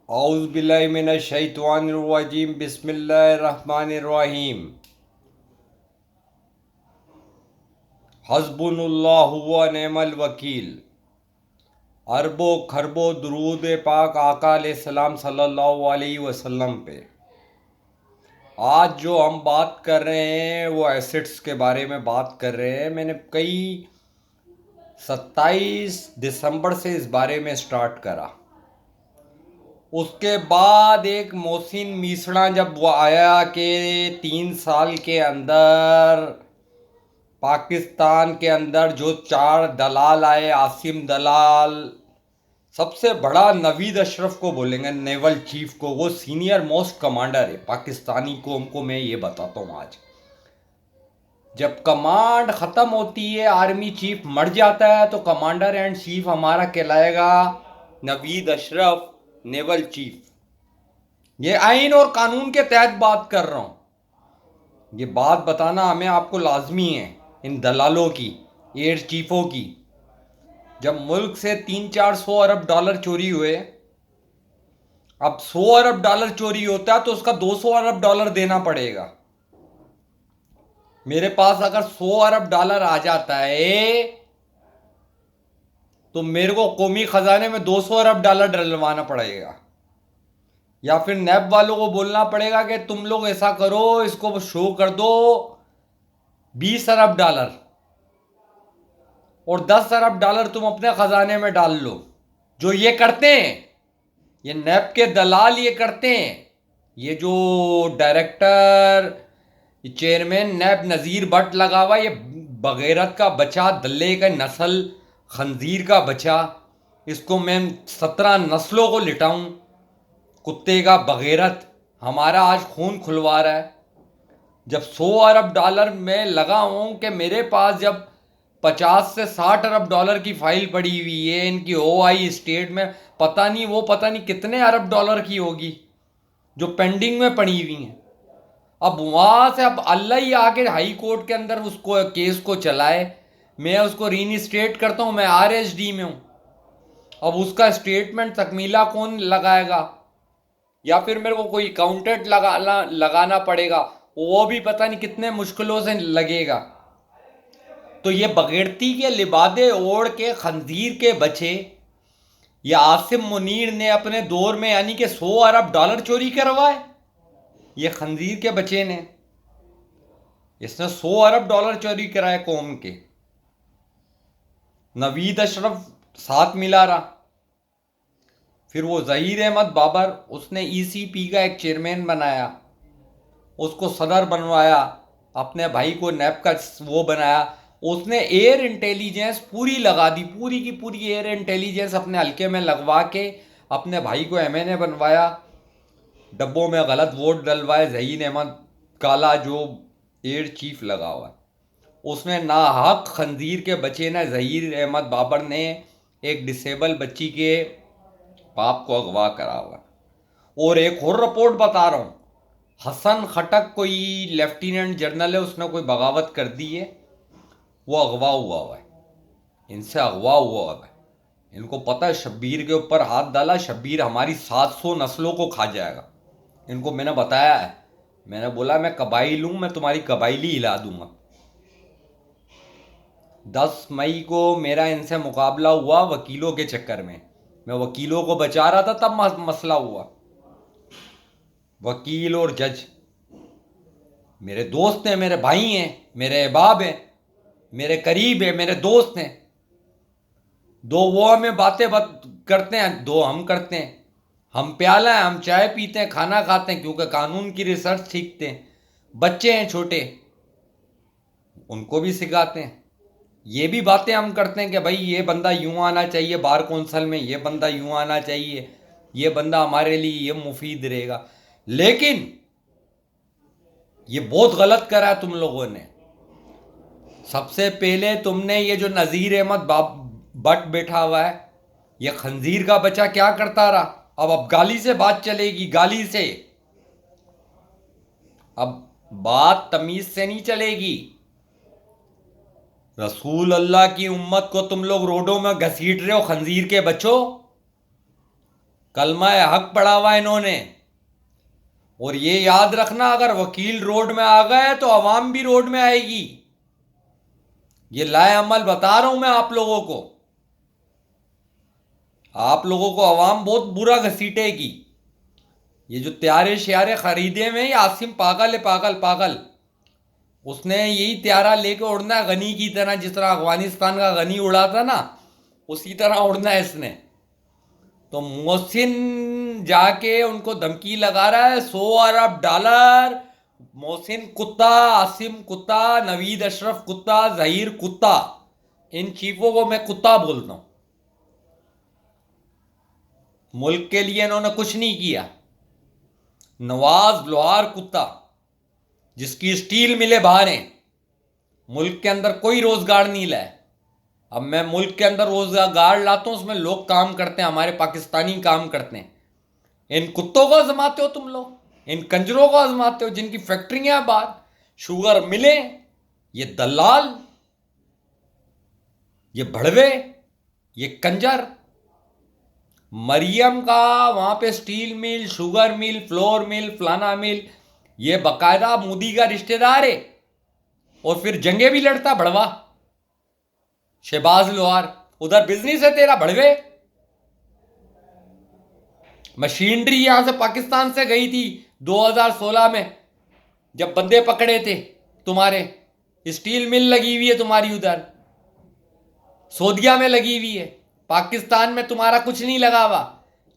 औज़ु बिल्लाहि मिनश शैतानिर रजीम बिस्मिल्लाहिर रहमानिर रहीम। हस्बुनल्लाहु व निअमल वकील। अरबों खरबों दुरूद पाक आका अलैहिस्सलाम सल्लल्लाहु अलैहि वसल्लम पे। आज जो हम बात कर रहे हैं वो एसेट्स के बारे में बात कर रहे हैं। मैंने कई 27 दिसंबर से इस बारे में स्टार्ट करा। उसके बाद एक मोहसिन मीसड़ा जब वो आया कि 3 साल के अंदर पाकिस्तान के अंदर जो 4 दलाल आए, आसिम दलाल, सबसे बड़ा नवीद अशरफ को बोलेंगे, नेवल चीफ को। वो सीनियर मोस्ट कमांडर है पाकिस्तानी कौम को। मैं ये बताता हूँ, आज जब कमांड ख़त्म होती है, आर्मी चीफ मर जाता है, तो कमांडर एंड चीफ हमारा कहलाएगा नवीद अशरफ, नेवल चीफ। ये आइन और कानून के तहत बात कर रहा हूं। ये बात बताना हमें आपको लाजमी है इन दलालों की, एयर चीफों की। जब मुल्क से 300-400 अरब डॉलर चोरी हुए, अब 100 अरब डॉलर चोरी होता है तो उसका 200 अरब डॉलर देना पड़ेगा। मेरे पास अगर 100 अरब डॉलर आ जाता है तो मेरे को कौमी खजाने में 200 अरब डॉलर डलवाना पड़ेगा, या फिर नैब वालों को बोलना पड़ेगा कि तुम लोग ऐसा करो, इसको शो कर दो 20 अरब डॉलर और 10 अरब डॉलर तुम अपने खजाने में डाल लो। जो ये करते हैं, ये नैब के दलाल ये करते हैं। ये जो डायरेक्टर चेयरमैन नैब नज़ीर भट्ट लगा हुआ, ये बगैरत का बच्चा, दल्ले का नस्ल, खंजीर का बच्चा। इसको मैं 17 नस्लों को लिटाऊं। कुत्ते का बगैरत हमारा आज खून खुलवा रहा है। जब 100 अरब डॉलर में लगा हूं कि मेरे पास जब 50 से 60 अरब डॉलर की फाइल पड़ी हुई है इनकी ओआई स्टेट में, पता नहीं कितने अरब डॉलर की होगी जो पेंडिंग में पड़ी हुई हैं। अब वहां से अब अल्लाह ही आके हाई कोर्ट के अंदर उसको केस को चलाए, मैं उसको रीइंस्टेट करता हूं, मैं आरएसडी में हूं। अब उसका स्टेटमेंट तकमीला कौन लगाएगा, या फिर मेरे को कोई अकाउंटेंट लगाना पड़ेगा, वो भी पता नहीं कितने मुश्किलों से लगेगा। तो ये बगैरती के लिबादे ओढ़ के खंजीर के बचे, या आसिम मुनीर ने अपने दौर में यानी कि 100 अरब डॉलर चोरी करवाए। ये खंजीर के बच्चे ने, इसने 100 अरब डॉलर चोरी कराए कौम के। नवीद अशरफ साथ मिला रहा। फिर वो जहीर अहमद बाबर, उसने ईसीपी का एक चेयरमैन बनाया, उसको सदर बनवाया, अपने भाई को नैब का वो बनाया। उसने एयर इंटेलिजेंस पूरी लगा दी, पूरी की पूरी एयर इंटेलिजेंस अपने हल्के में लगवा के अपने भाई को एमएनए बनवाया। डब्बों में गलत वोट डलवाए। जहीर अहमद काला जो एयर चीफ लगा हुआ है, उसने नाहक खंजीर के बच्चे ने, जहीर अहमद बाबर ने एक डिसेबल बच्ची के बाप को अगवा करा हुआ। और एक और रिपोर्ट बता रहा हूँ, हसन खटक कोई लेफ्टिनेंट जनरल है, उसने कोई बगावत कर दी है, वो अगवा हुआ है, इनसे अगवा हुआ है। इनको पता है शब्बीर के ऊपर हाथ डाला, शब्बीर हमारी 700 नस्लों को खा जाएगा। इनको मैंने बताया है, मैंने बोला मैं कबाइल हूं, मैं तुम्हारी कबाइली हिला दूंगा। 10 मई को मेरा इनसे मुकाबला हुआ वकीलों के चक्कर में। मैं वकीलों को बचा रहा था, तब मसला हुआ। वकील और जज मेरे दोस्त हैं, मेरे भाई हैं, मेरे अहबाब हैं, मेरे करीब है, मेरे दोस्त हैं। दो वो हमें बातें करते हैं, दो हम करते हैं। हम प्याला है, हम चाय पीते हैं, खाना खाते हैं, क्योंकि कानून की रिसर्च सीखते हैं। बच्चे हैं छोटे, उनको भी सिखाते हैं। ये भी बातें हम करते हैं कि भाई ये बंदा यूं आना चाहिए बार कौंसल में, ये बंदा यूं आना चाहिए, ये बंदा हमारे लिए ये मुफीद रहेगा। लेकिन ये बहुत गलत करा है तुम लोगों ने। सबसे पहले तुमने ये जो नज़ीर अहमद भट्ट बैठा हुआ है, ये खंजीर का बच्चा क्या करता रहा। अब गाली से बात चलेगी, गाली से। अब बात तमीज से नहीं चलेगी। रसूल अल्लाह की उम्मत को तुम लोग रोडों में घसीट रहे हो, खंजीर के बच्चों। कलमा हक पढ़ा हुआ इन्होंने। और ये याद रखना, अगर वकील रोड में आ गए तो अवाम भी रोड में आएगी। ये लाए अमल बता रहा हूं मैं आप लोगों को। आप लोगों को अवाम बहुत बुरा घसीटेगी। ये जो त्यारे श्यारे खरीदे में, ये आसिम पागल है, पागल पागल। उसने यही त्यारा लेके उड़ना है गनी की तरह, जिस तरह अफगानिस्तान का गनी उड़ा था ना, उसी तरह उड़ना है इसने। तो मोहसिन जाके उनको धमकी लगा रहा है, $100 अरब। मोहसिन कुत्ता, आसिम कुत्ता, नवीद अशरफ कुत्ता, जहीर कुत्ता, इन चीफों को मैं कुत्ता बोलता हूं। मुल्क के लिए इन्होंने कुछ नहीं किया। नवाज लोहार कुत्ता, जिसकी स्टील मिले बाहर हैं, मुल्क के अंदर कोई रोजगार नहीं लाए। अब मैं मुल्क के अंदर रोजगार लाता हूं, उसमें लोग काम करते हैं, हमारे पाकिस्तानी काम करते हैं। इन कुत्तों को आजमाते हो तुम लोग, इन कंजरों को आजमाते हो जिनकी फैक्ट्रियां बाहर, शुगर मिले, ये दलाल, ये भड़वे, ये कंजर। मरियम का वहां पे steel mill, sugar mill, flour mill, फलाना मिल, ये बकायदा मोदी का रिश्तेदार है। और फिर जंगे भी लड़ता भड़वा, शहबाज लोहार। उधर बिजनेस है तेरा भड़वे। मशीनरी यहां से पाकिस्तान से गई थी 2016 में, जब बंदे पकड़े थे तुम्हारे। स्टील मिल लगी हुई है तुम्हारी उधर, सोदिया में लगी हुई है। पाकिस्तान में तुम्हारा कुछ नहीं लगा हुआ।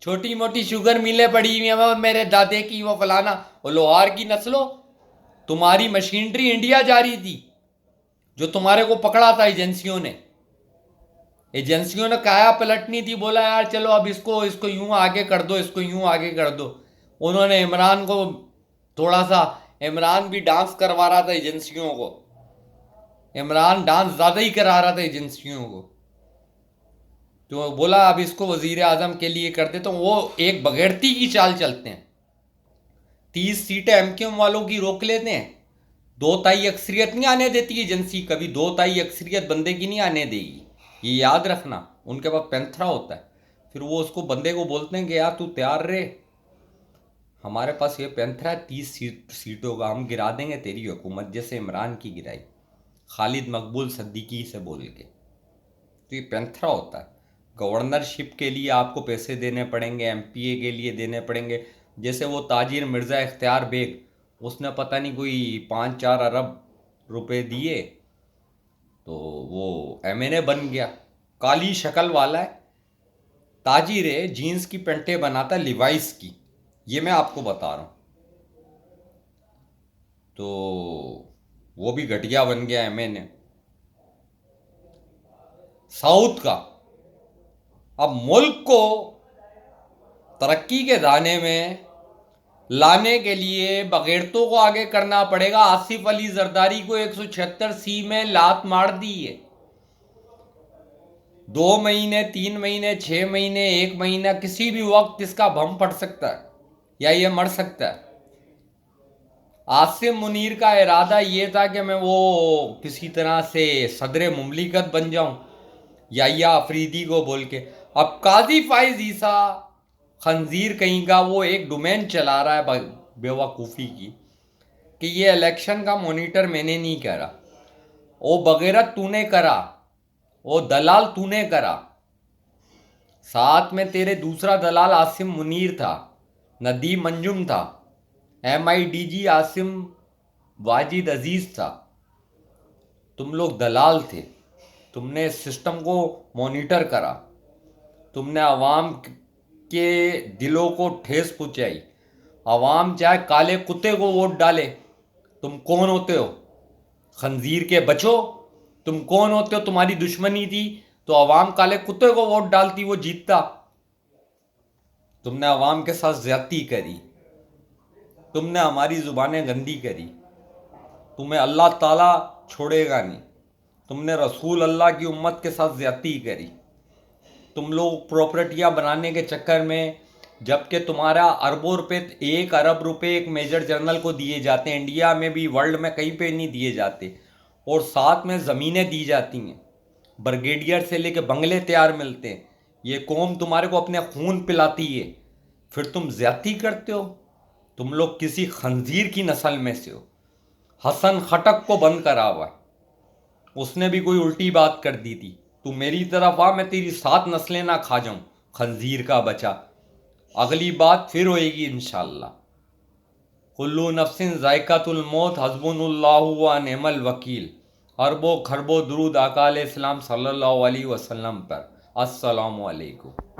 छोटी मोटी शुगर मिलें पड़ी हुई हैं, मेरे दादे की वो फलाना, वो लोहार की नस्लों। तुम्हारी मशीनरी इंडिया जा रही थी, जो तुम्हारे को पकड़ा था एजेंसियों ने। एजेंसियों ने काया पलटनी थी, बोला यार चलो अब इसको इसको यूं आगे कर दो, इसको यूं आगे कर दो। उन्होंने इमरान को थोड़ा सा, इमरान भी डांस करवा रहा था एजेंसियों को। इमरान डांस ज्यादा ही करा रहा था एजेंसियों को। तो बोला अब इसको वजीर आजम के लिए कर दे, तो वो एक बगैरती की चाल चलते हैं। 30 सीटें एमक्यूएम वालों की रोक लेते हैं। 2 तिहाई अक्सरियत नहीं आने देती एजेंसी, कभी 2 तिहाई अक्सरियत बंदे की नहीं आने देगी, ये याद रखना। उनके पास पैंथरा होता है। फिर वो उसको बंदे को बोलते हैं कि यार तू तैयार रहे, हमारे पास ये पैंथरा है, 30 सीटों का हम गिरा देंगे तेरी हुकूमत, जैसे इमरान की गिराई खालिद मकबूल सिद्दीकी से बोल के। तो ये पैंथरा होता है। गवर्नरशिप के लिए आपको पैसे देने पड़ेंगे, एमपीए के लिए देने पड़ेंगे। जैसे वो ताजिर मिर्ज़ा इख्तियार बेग, उसने पता नहीं कोई 5-4 अरब रुपए दिए तो वो एमएनए बन गया। काली शक्ल वाला है, ताजिर है, जीन्स की पेंटें बनाता, लिवाइस की, ये मैं आपको बता रहा हूँ। तो वो भी घटिया बन गया एमएनए साउथ का। अब मुल्क को तरक्की के दाने में लाने के लिए बगैरतों को आगे करना पड़ेगा। आसिफ अली जरदारी को 176C में लात मार दी है। 2 महीने, 3 महीने, 6 महीने, 1 महीना, किसी भी वक्त इसका भम फट सकता है या ये मर सकता है। आसिम मुनीर का इरादा ये था कि मैं वो किसी तरह से सदर मुमलिकत बन जाऊं, या अफरीदी को बोल के। अब काजी फाइज ईसा खंजीर कहीं का वो एक डोमेन चला रहा है बेवकूफ़ी की, कि ये इलेक्शन का मॉनिटर मैंने नहीं करा, वो बगैरत तूने करा, वो दलाल तूने करा। साथ में तेरे दूसरा दलाल आसिम मुनीर था, नदीम मंजुम था, MIDG आसिम वाजिद अजीज था। तुम लोग दलाल थे। तुमने सिस्टम को मॉनिटर करा, तुमने अवाम के दिलों को ठेस पहुंचाई। अवाम चाहे काले कुत्ते को वोट डाले, तुम कौन होते हो? खंजीर के बच्चों, तुम कौन होते हो? तुम्हारी दुश्मनी थी तो अवाम काले कुत्ते को वोट डालती, वो जीतता। तुमने अवाम के साथ ज्यादती करी, तुमने हमारी जुबानें गंदी करी, तुम्हें अल्लाह ताला छोड़ेगा नहीं। तुमने रसूल अल्लाह की उम्मत के साथ ज्यादती करी। तुम लोग प्रॉपर्टियां बनाने के चक्कर में, जबकि तुम्हारा अरबों रुपए, 1 अरब रुपए एक मेजर जनरल को दिए जाते हैं, इंडिया में भी वर्ल्ड में कहीं पे नहीं दिए जाते, और साथ में ज़मीनें दी जाती हैं, ब्रिगेडियर से लेके बंगले तैयार मिलते हैं। ये कौम तुम्हारे को अपने खून पिलाती है, फिर तुम ज्यादती करते हो। तुम लोग किसी खंजीर की नस्ल में से हो। हसन खटक को बंद करा हुआ है, उसने भी कोई उल्टी बात कर दी थी। तू मेरी तरफ आ, मैं तेरी 7 नस्लें ना खा जाऊं, खंजीर का बचा। अगली बात फिर होएगी इंशाअल्लाह। कुल्लू नफ्सिन जायकातुल मौत, हस्बुनुल्लाहु व निअमल वकील। अरबों खरबों दुरूद आका अलैहिस्सलाम सल्लल्लाहु अलैहि वसल्लम पर। अस्सलामु अलैकुम।